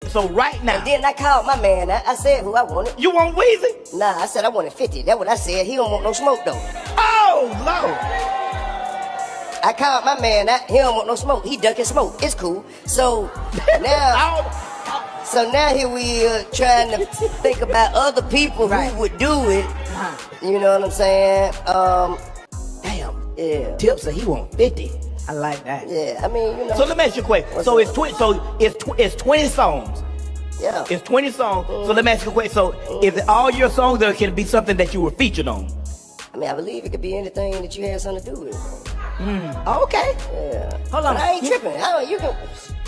So right now. And then I called my man. I said who I wanted. You want Weezy? Nah, I said I wanted 50. That's what I said. He don't want no smoke though. Oh, Lord. I called my man. He don't want no smoke. He ducking smoke. It's cool. So now, here we trying to think about other people who would do it. You know what I'm saying? Damn. Yeah. Tip said he want 50. I like that. Yeah, I mean, you know. So let me ask you a question. So it's 20 songs. Yeah. It's 20 songs. So let me ask you a question. So is it all your songs, or can it be something that you were featured on? I mean, I believe it could be anything that you had something to do with. Okay. Yeah. Hold on. But I ain't tripping. You can.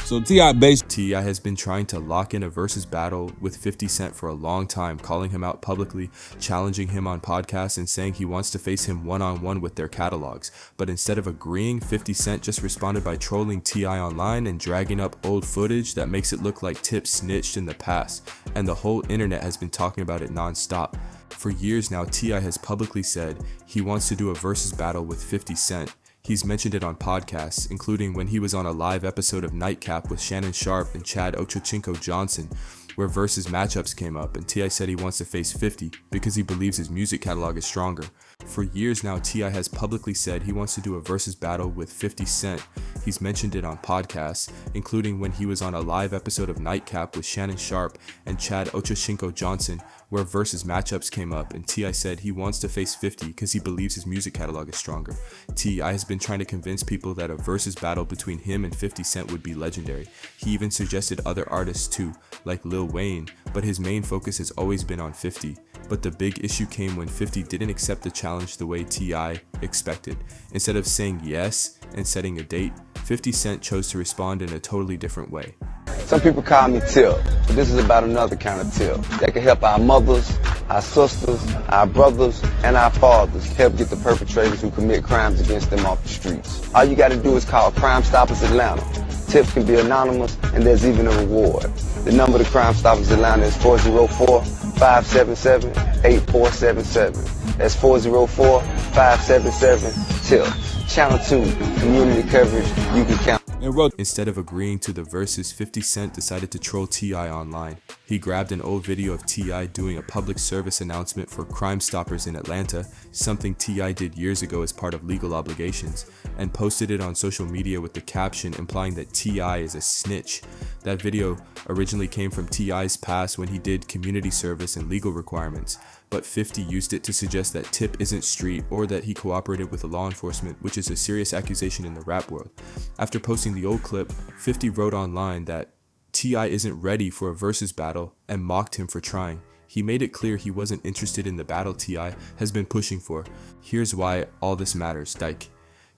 So T.I. has been trying to lock in a versus battle with 50 Cent for a long time, calling him out publicly, challenging him on podcasts, and saying he wants to face him one-on-one with their catalogs. But instead of agreeing, 50 Cent just responded by trolling T.I. online and dragging up old footage that makes it look like Tip snitched in the past, and the whole internet has been talking about it non-stop. For years now, T.I. has publicly said he wants to do a versus battle with 50 Cent. He's mentioned it on podcasts, including when he was on a live episode of Nightcap with Shannon Sharpe and Chad Ochocinco Johnson, where versus matchups came up, and T.I. said he wants to face 50 because he believes his music catalog is stronger. For years now, T.I. has publicly said he wants to do a versus battle with 50 Cent. He's mentioned it on podcasts, including when he was on a live episode of Nightcap with Shannon Sharpe and Chad Ochocinco Johnson, where versus matchups came up, and T.I. said he wants to face 50 because he believes his music catalog is stronger. T.I. has been trying to convince people that a versus battle between him and 50 Cent would be legendary. He even suggested other artists too, like Lil Wayne, but his main focus has always been on 50. But the big issue came when 50 didn't accept the challenge the way T.I. expected. Instead of saying yes and setting a date, 50 Cent chose to respond in a totally different way. Some people call me Tip, but this is about another kind of tip that can help our mothers, our sisters, our brothers, and our fathers help get the perpetrators who commit crimes against them off the streets. All you got to do is call Crime Stoppers Atlanta. Tips can be anonymous, and there's even a reward. The number to Crime Stoppers Atlanta is 404-577-8477. That's 404-577-TIPS. Channel 2, community coverage you can count. Instead of agreeing to the verses, 50 Cent decided to troll T.I. online. He grabbed an old video of T.I. doing a public service announcement for Crime Stoppers in Atlanta, something T.I. did years ago as part of legal obligations, and posted it on social media with the caption implying that T.I. is a snitch. That video originally came from T.I.'s past when he did community service and legal requirements, but 50 used it to suggest that Tip isn't street or that he cooperated with law enforcement, which is a serious accusation in the rap world. After posting the old clip, 50 wrote online that T.I. isn't ready for a versus battle and mocked him for trying. He made it clear he wasn't interested in the battle T.I. has been pushing for. Here's why all this matters, Dyke.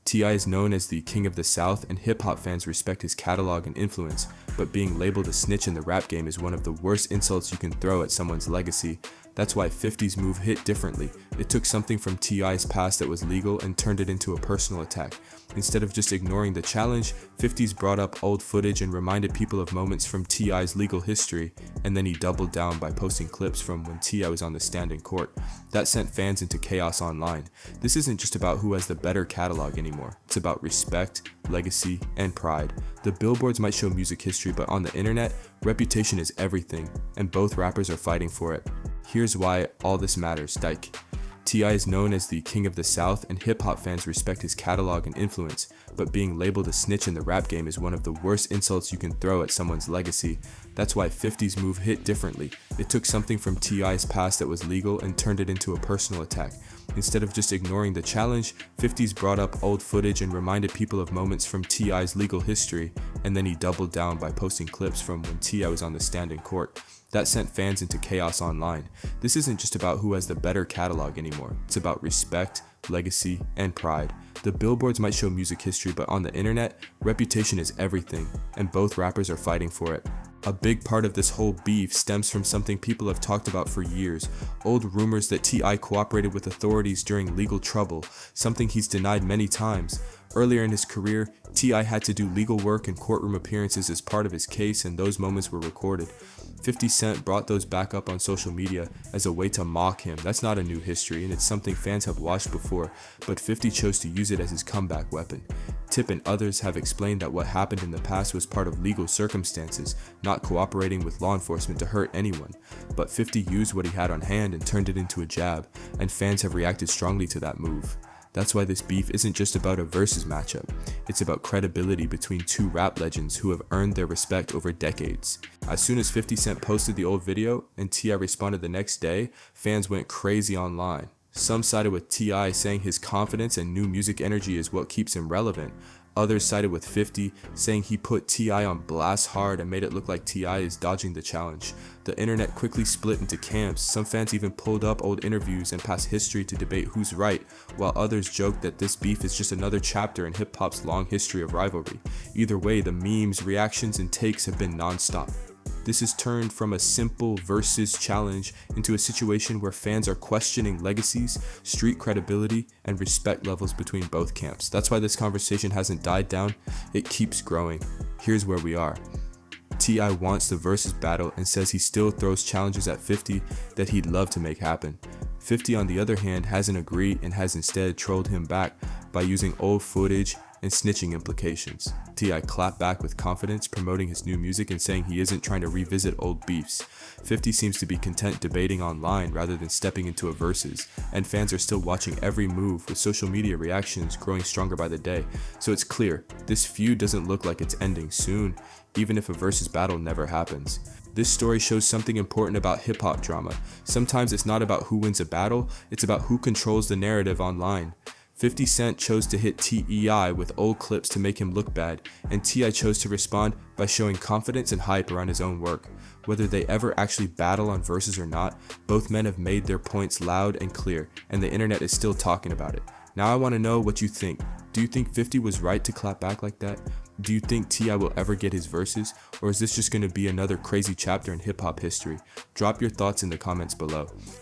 T.I. is known as the King of the South, and hip-hop fans respect his catalog and influence, but being labeled a snitch in the rap game is one of the worst insults you can throw at someone's legacy. That's why 50's move hit differently. It took something from T.I.'s past that was legal and turned it into a personal attack. Instead of just ignoring the challenge, 50's brought up old footage and reminded people of moments from T.I.'s legal history, and then he doubled down by posting clips from when T.I. was on the stand in court. That sent fans into chaos online. This isn't just about who has the better catalog anymore. It's about respect, legacy, and pride. The billboards might show music history, but on the internet, reputation is everything, and both rappers are fighting for it. Here's why all this matters, Dyke. T.I. is known as the King of the South, and hip-hop fans respect his catalog and influence, but being labeled a snitch in the rap game is one of the worst insults you can throw at someone's legacy. That's why 50's move hit differently. It took something from T.I.'s past that was legal and turned it into a personal attack. Instead of just ignoring the challenge, 50's brought up old footage and reminded people of moments from T.I.'s legal history, and then he doubled down by posting clips from when T.I. was on the stand in court. That sent fans into chaos online. This isn't just about who has the better catalog anymore. It's about respect, legacy, and pride. The billboards might show music history, but on the internet, reputation is everything, and both rappers are fighting for it. A big part of this whole beef stems from something people have talked about for years, old rumors that T.I. cooperated with authorities during legal trouble, something he's denied many times. Earlier in his career, T.I. had to do legal work and courtroom appearances as part of his case, and those moments were recorded. 50 Cent brought those back up on social media as a way to mock him. That's not a new history, and it's something fans have watched before, but 50 chose to use it as his comeback weapon. Tip and others have explained that what happened in the past was part of legal circumstances, not cooperating with law enforcement to hurt anyone. But 50 used what he had on hand and turned it into a jab, and fans have reacted strongly to that move. That's why this beef isn't just about a versus matchup, it's about credibility between two rap legends who have earned their respect over decades. As soon as 50 Cent posted the old video and T.I. responded the next day, fans went crazy online. Some sided with T.I. saying his confidence and new music energy is what keeps him relevant. Others sided with 50, saying he put T.I. on blast hard and made it look like T.I. is dodging the challenge. The internet quickly split into camps. Some fans even pulled up old interviews and past history to debate who's right, while others joked that this beef is just another chapter in hip-hop's long history of rivalry. Either way, the memes, reactions, and takes have been non-stop. This has turned from a simple versus challenge into a situation where fans are questioning legacies, street credibility, and respect levels between both camps. That's why this conversation hasn't died down, it keeps growing. Here's where we are. T.I. wants the versus battle and says he still throws challenges at 50 that he'd love to make happen. 50 on the other hand hasn't agreed and has instead trolled him back by using old footage and snitching implications. T.I. clapped back with confidence, promoting his new music and saying he isn't trying to revisit old beefs. 50 seems to be content debating online rather than stepping into a versus, and fans are still watching every move, with social media reactions growing stronger by the day. So it's clear, this feud doesn't look like it's ending soon, even if a versus battle never happens. This story shows something important about hip-hop drama. Sometimes it's not about who wins a battle, it's about who controls the narrative online. 50 Cent chose to hit T.I. with old clips to make him look bad, and T.I. chose to respond by showing confidence and hype around his own work. Whether they ever actually battle on verses or not, both men have made their points loud and clear, and the internet is still talking about it. Now I want to know what you think. Do you think 50 was right to clap back like that? Do you think T.I. will ever get his verses, or is this just going to be another crazy chapter in hip-hop history? Drop your thoughts in the comments below.